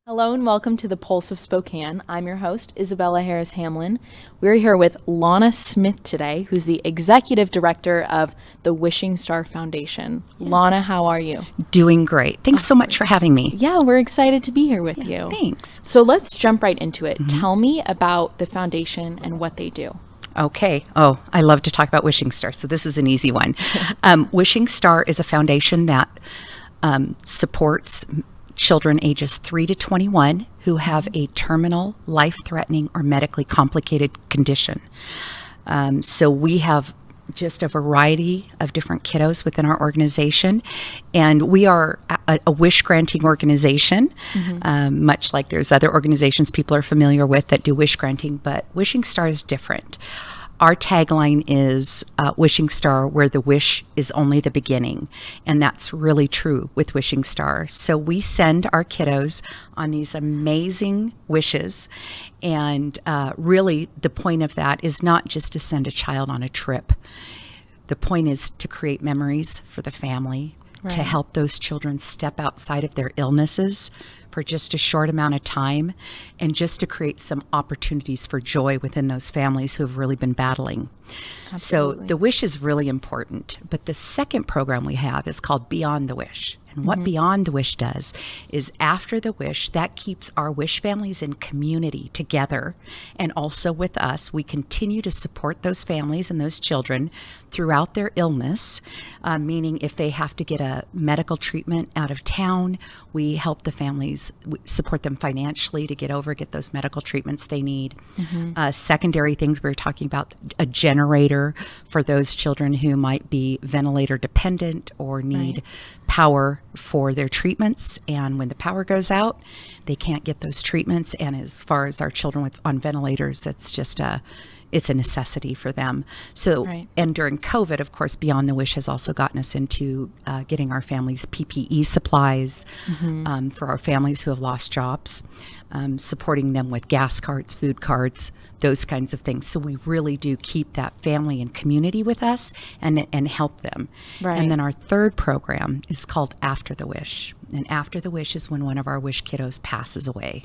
Hello and welcome to the Pulse of Spokane. I'm your host, Isabella Harris Hamlin. We're here with Lonna Smith today, who's the executive director of the Wishing Star Foundation. Yes. Lonna, how are you? Doing great. Thanks so much for having me. Yeah, we're excited to be here with you. Thanks. So let's jump right into it. Tell me about the foundation and what they do. Okay. Oh, I love to talk about Wishing Star, so this is an easy one. Wishing Star is a foundation that supports children ages 3 to 21 who have a terminal, life-threatening, or medically complicated condition. So we have just a variety of different kiddos within our organization, and we are a wish-granting organization, much like there's other organizations people are familiar with that do wish-granting, but Wishing Star is different. Our tagline is Wishing Star, where the wish is only the beginning. And that's really true with Wishing Star. So we send our kiddos on these amazing wishes. And really, the point of that is not just to send a child on a trip. The point is to create memories for the family, to help those children step outside of their illnesses for just a short amount of time, and just to create some opportunities for joy within those families who have really been battling. Absolutely. So the wish is really important. But the second program we have is called Beyond the Wish. And what Beyond the Wish does is after the wish, that keeps our wish families in community together. And also with us, we continue to support those families and those children throughout their illness, meaning if they have to get a medical treatment out of town, we help the families, we support them financially to get those medical treatments they need. Secondary things, we were talking about a generator for those children who might be ventilator dependent or need power for their treatments, and when the power goes out, they can't get those treatments. And as far as our children on ventilators, it's a necessity for them. So, and during COVID, of course, Beyond the Wish has also gotten us into getting our families PPE supplies for our families who have lost jobs, supporting them with gas cards, food cards, those kinds of things. So we really do keep that family and community with us and help them. And then our third program is called After the Wish. And After the Wish is when one of our wish kiddos passes away.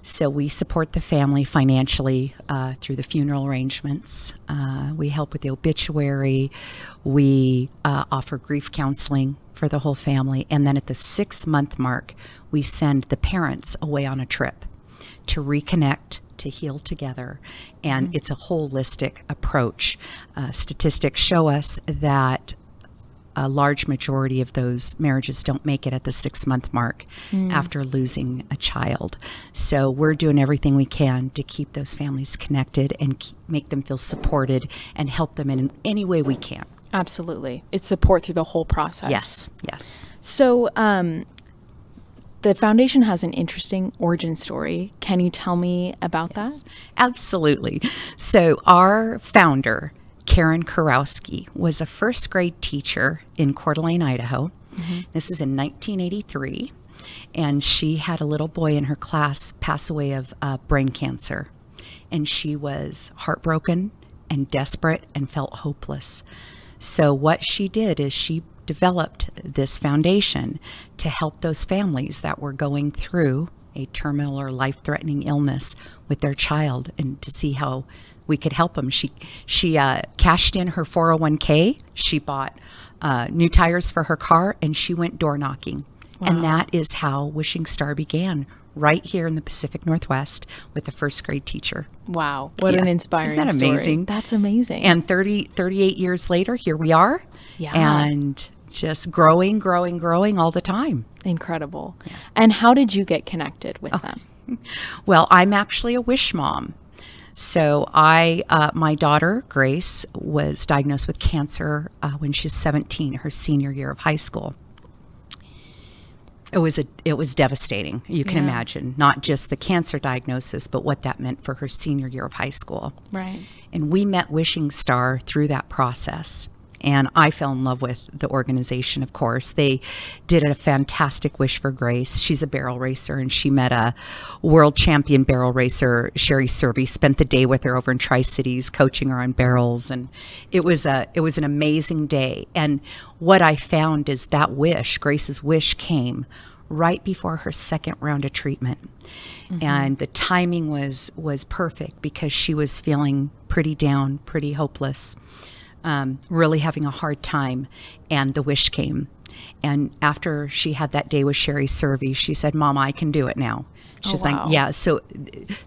So we support the family financially through the funeral arrangements. We help with the obituary. We offer grief counseling for the whole family. And then at the 6-month mark, we send the parents away on a trip to reconnect, to heal together. And it's a holistic approach. Statistics show us that a large majority of those marriages don't make it at the 6-month mark after losing a child. So we're doing everything we can to keep those families connected and make them feel supported and help them in any way we can. Absolutely. It's support through the whole process. Yes. So the foundation has an interesting origin story. Can you tell me about that? Absolutely. So our founder, Karen Kurowski, was a first grade teacher in Coeur d'Alene, Idaho. This is in 1983. And she had a little boy in her class pass away of brain cancer. And she was heartbroken and desperate and felt hopeless. So what she did is she developed this foundation to help those families that were going through a terminal or life-threatening illness with their child, and to see how we could help them. She cashed in her 401k. She bought new tires for her car, and she went door knocking. And that is how Wishing Star began, right here in the Pacific Northwest with a first grade teacher. Wow. What an inspiring story. Isn't that amazing? That's amazing. And 38 years later, here we are. And just growing all the time. Incredible. And how did you get connected with them? Well, I'm actually a wish mom. So my daughter, Grace, was diagnosed with cancer when she's 17, her senior year of high school. It was devastating. You can imagine, not just the cancer diagnosis, but what that meant for her senior year of high school. And we met Wishing Star through that process. And I fell in love with the organization, of course. They did a fantastic wish for Grace. She's a barrel racer, and she met a world champion barrel racer, Sherry Servey, spent the day with her over in Tri-Cities, coaching her on barrels. And it was an amazing day. And what I found is that wish, Grace's wish, came right before her second round of treatment. And the timing was perfect because she was feeling pretty down, pretty hopeless, really having a hard time. And the wish came. And after she had that day with Sherry Survey, she said, "Mama, I can do it now." She's wow. like, yeah. So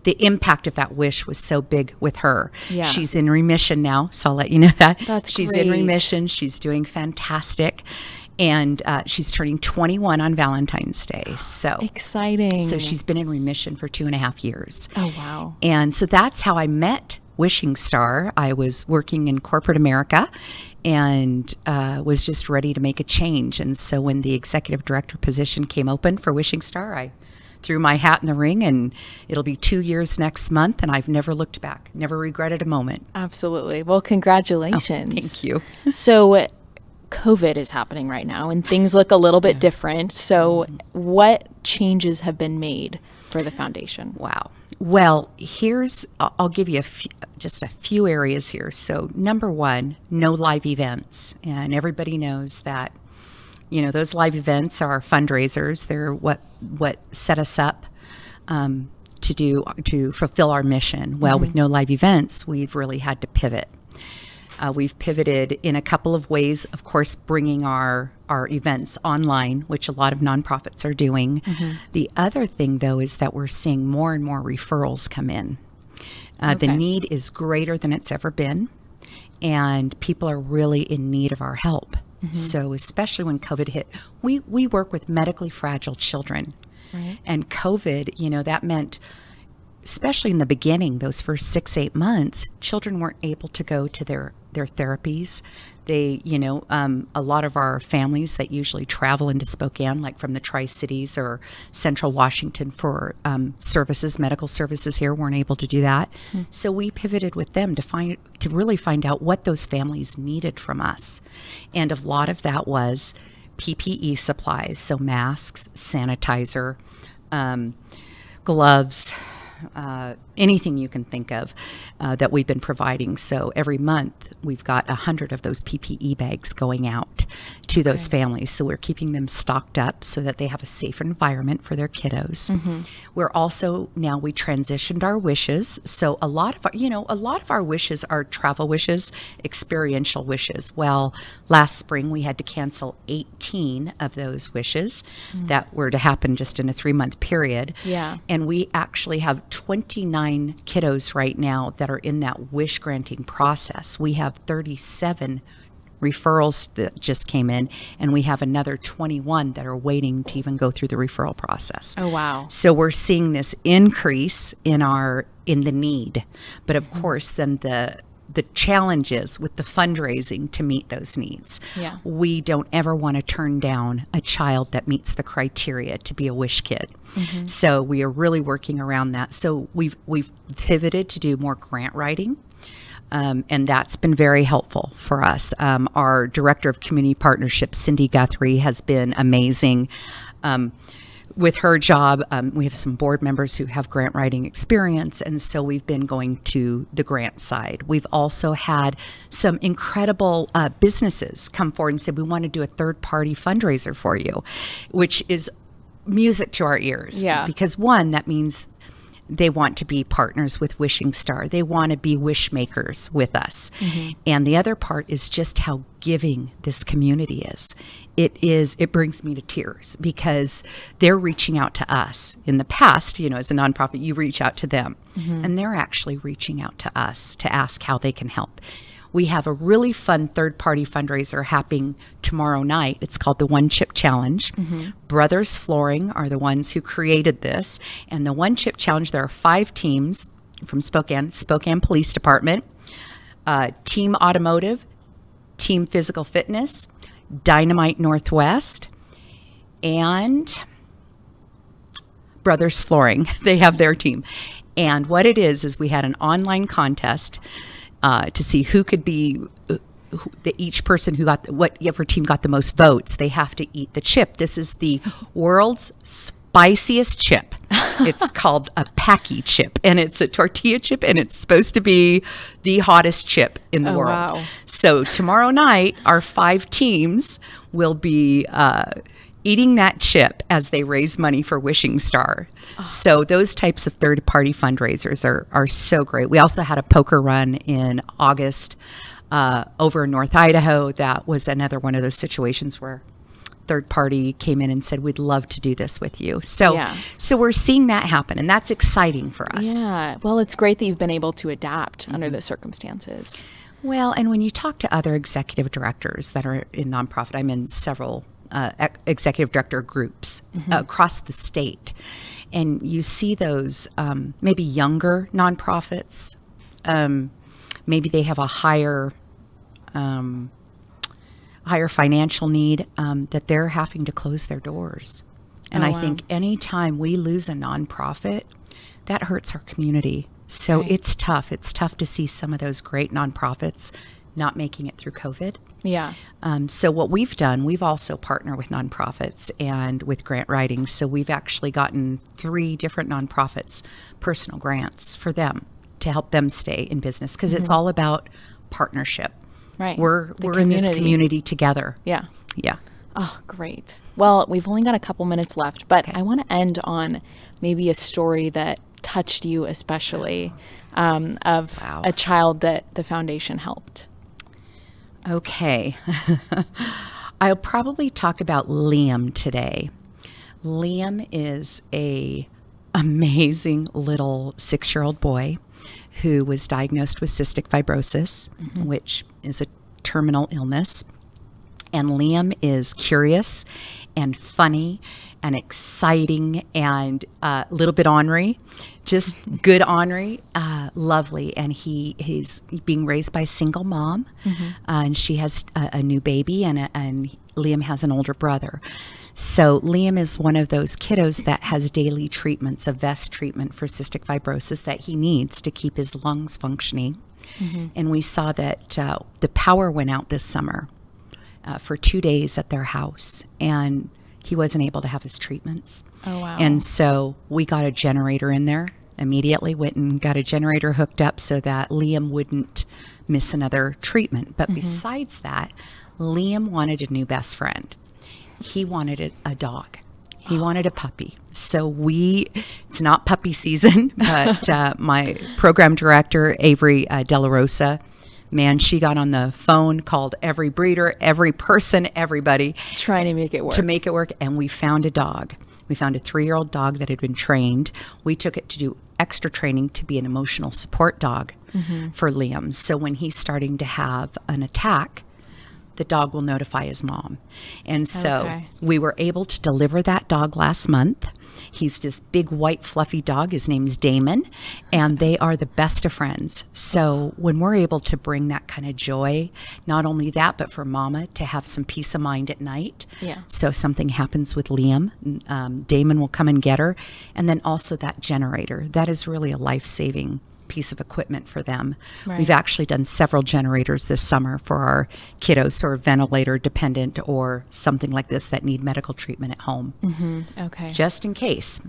the impact of that wish was so big with her. Yeah. She's in remission now. So I'll let you know that. That's She's great. in remission. She's doing fantastic. And she's turning 21 on Valentine's Day. So Exciting. So she's been in remission for 2.5 years. Oh, wow. And so that's how I met Wishing Star. I was working in corporate America and was just ready to make a change. And so when the executive director position came open for Wishing Star, I threw my hat in the ring, and it'll be 2 years next month, and I've never looked back, never regretted a moment. Absolutely. Well, congratulations. Thank you. So COVID is happening right now, and things look a little bit different. So what changes have been made for the foundation? Wow. Well, I'll give you just a few areas here. So number one, no live events. And everybody knows that, those live events are fundraisers. They're what set us up to fulfill our mission. Well, with no live events, we've really had to pivot. We've pivoted in a couple of ways, of course, bringing our events online, which a lot of nonprofits are doing. The other thing, though, is that we're seeing more and more referrals come in. The need is greater than it's ever been, and people are really in need of our help. So especially when COVID hit, we work with medically fragile children. Right. And COVID, that meant, especially in the beginning, those first 6-8 months, children weren't able to go to their therapies. They, a lot of our families that usually travel into Spokane, like from the Tri-Cities or Central Washington for medical services here, weren't able to do that. So we pivoted with them to really find out what those families needed from us. And a lot of that was PPE supplies, so masks, sanitizer, gloves, anything you can think of that we've been providing. So every month we've got 100 of those PPE bags going out to those families. So we're keeping them stocked up so that they have a safe environment for their kiddos. We're also, now we transitioned our wishes. So a lot of our wishes are travel wishes, experiential wishes. Well, last spring we had to cancel 18 of those wishes that were to happen just in a 3-month period. Yeah. And we actually have 29 kiddos right now that are in that wish granting process. We have 37 referrals that just came in, and we have another 21 that are waiting to even go through the referral process. Oh, wow. So we're seeing this increase in the need. But of course, then the challenges with the fundraising to meet those needs. Yeah. We don't ever want to turn down a child that meets the criteria to be a wish kid. So we are really working around that. So we've pivoted to do more grant writing. And that's been very helpful for us. Our Director of Community Partnerships, Cindy Guthrie, has been amazing. With her job, we have some board members who have grant writing experience, and so we've been going to the grant side. We've also had some incredible businesses come forward and say, we want to do a third-party fundraiser for you, which is music to our ears. Yeah. Because one, that means they want to be partners with Wishing Star. They want to be wish makers with us. And the other part is just how giving this community is. It brings me to tears because they're reaching out to us. In the past, as a nonprofit, you reach out to them, and they're actually reaching out to us to ask how they can help. We have a really fun third-party fundraiser happening tomorrow night. It's called the One Chip Challenge. Brothers Flooring are the ones who created this. And the One Chip Challenge, there are 5 teams from Spokane Police Department, Team Automotive, Team Physical Fitness, Dynamite Northwest, and Brothers Flooring. They have their team. And what it is we had an online contest to see who could be each person who got whatever team got the most votes. They have to eat the chip. This is the world's spiciest chip. It's called a Packy Chip, and it's a tortilla chip, and it's supposed to be the hottest chip in the world. Wow. So tomorrow night, our 5 teams will be eating that chip as they raise money for Wishing Star. So those types of third-party fundraisers are so great. We also had a poker run in August over in North Idaho. That was another one of those situations where third party came in and said, we'd love to do this with you. So, so we're seeing that happen, and that's exciting for us. Yeah. Well, it's great that you've been able to adapt under the circumstances. Well, and when you talk to other executive directors that are in nonprofit, I'm in several executive director groups across the state, and you see those maybe younger nonprofits, maybe they have a higher financial need, that they're having to close their doors. And I think anytime we lose a nonprofit, that hurts our community. So it's tough. It's tough to see some of those great nonprofits not making it through COVID. Yeah. So what we've done, we've also partnered with nonprofits and with grant writing. So we've actually gotten 3 different nonprofits personal grants for them to help them stay in business, because it's all about partnership. Right. We're in this community together. Yeah. Yeah. Oh, great. Well, we've only got a couple minutes left, but I want to end on maybe a story that touched you especially, of a child that the foundation helped. Okay. I'll probably talk about Liam today. Liam is a amazing little 6-year-old boy who was diagnosed with cystic fibrosis, which is a terminal illness. And Liam is curious and funny and exciting and a little bit ornery, just good ornery, lovely. And he's being raised by a single mom, and she has a new baby, and Liam has an older brother. So Liam is one of those kiddos that has daily treatments, a vest treatment for cystic fibrosis that he needs to keep his lungs functioning. And we saw that the power went out this summer for 2 days at their house, and he wasn't able to have his treatments. Oh, wow. And so we got a generator in there, immediately went and got a generator hooked up so that Liam wouldn't miss another treatment. But besides that, Liam wanted a new best friend. He wanted a dog. He wanted a puppy. So it's not puppy season, but my program director, Avery De La Rosa, man, she got on the phone, called every breeder, every person, everybody. Trying to make it work. And we found a dog. We found a 3-year-old dog that had been trained. We took it to do extra training to be an emotional support dog for Liam. So when he's starting to have an attack, the dog will notify his mom. And so we were able to deliver that dog last month. He's this big, white, fluffy dog. His name's Damon, and they are the best of friends. So when we're able to bring that kind of joy, not only that, but for Mama to have some peace of mind at night. Yeah. So if something happens with Liam, Damon will come and get her. And then also that generator. That is really a life-saving piece of equipment for them. Right. We've actually done several generators this summer for our kiddos who are ventilator dependent or something like this that need medical treatment at home. Okay. Just in case.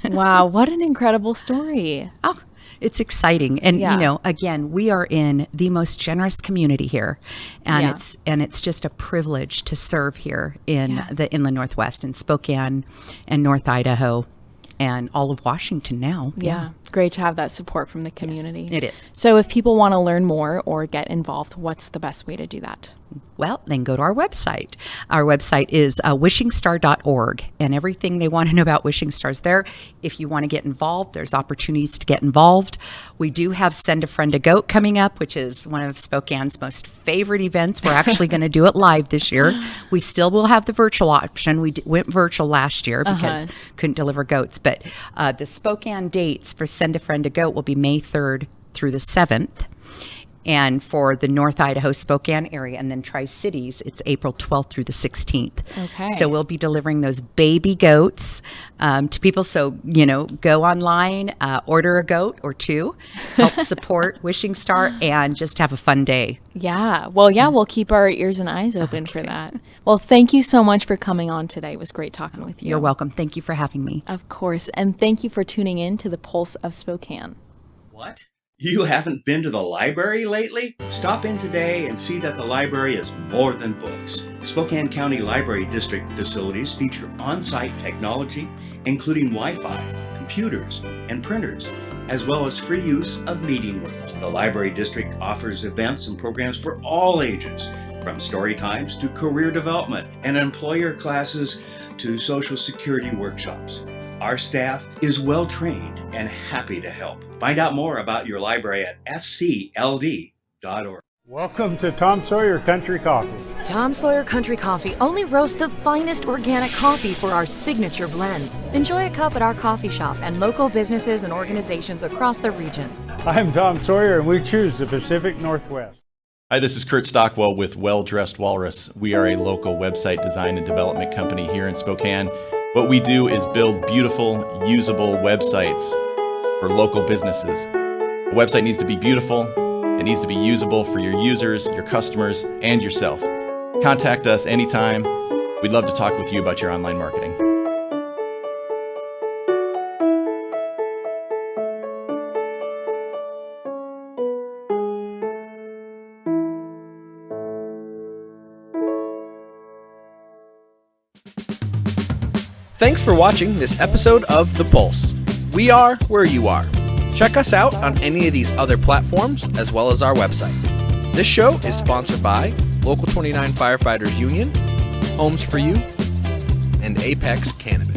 Wow, what an incredible story. Oh, it's exciting. And you know, again, we are in the most generous community here. And it's just a privilege to serve here in the Inland Northwest, in Spokane and North Idaho and all of Washington now. Yeah. Great to have that support from the community. Yes, it is. So if people want to learn more or get involved, what's the best way to do that? Well, then go to our website. Our website is wishingstar.org, and everything they want to know about Wishing Star's there. If you want to get involved, there's opportunities to get involved. We do have Send a Friend a Goat coming up, which is one of Spokane's most favorite events. We're actually going to do it live this year. We still will have the virtual option. We went virtual last year because couldn't deliver goats, but the Spokane dates for Send a Friend a Goat will be May 3rd through the 7th. And for the North Idaho Spokane area and then Tri-Cities, it's April 12th through the 16th. Okay. So we'll be delivering those baby goats to people. So, you know, go online, order a goat or 2, help support Wishing Star, and just have a fun day. Yeah. Well, we'll keep our ears and eyes open for that. Well, thank you so much for coming on today. It was great talking with you. You're welcome. Thank you for having me. Of course. And thank you for tuning in to the Pulse of Spokane. What? You haven't been to the library lately? Stop in today and see that the library is more than books. Spokane County Library District facilities feature on-site technology, including Wi-Fi, computers, and printers, as well as free use of meeting rooms. The Library District offers events and programs for all ages, from story times to career development and employer classes to Social Security workshops. Our staff is well trained and happy to help. Find out more about your library at scld.org. Welcome to Tom Sawyer Country Coffee. Tom Sawyer Country Coffee only roasts the finest organic coffee for our signature blends. Enjoy a cup at our coffee shop and local businesses and organizations across the region. I'm Tom Sawyer and we choose the Pacific Northwest. Hi, this is Kurt Stockwell with Well Dressed Walrus. We are a local website design and development company here in Spokane. What we do is build beautiful, usable websites for local businesses. A website needs to be beautiful, it needs to be usable for your users, your customers, and yourself. Contact us anytime. We'd love to talk with you about your online marketing. Thanks for watching this episode of The Pulse. We are where you are. Check us out on any of these other platforms as well as our website. This show is sponsored by Local 29 Firefighters Union, Homes for You, and Apex Cannabis.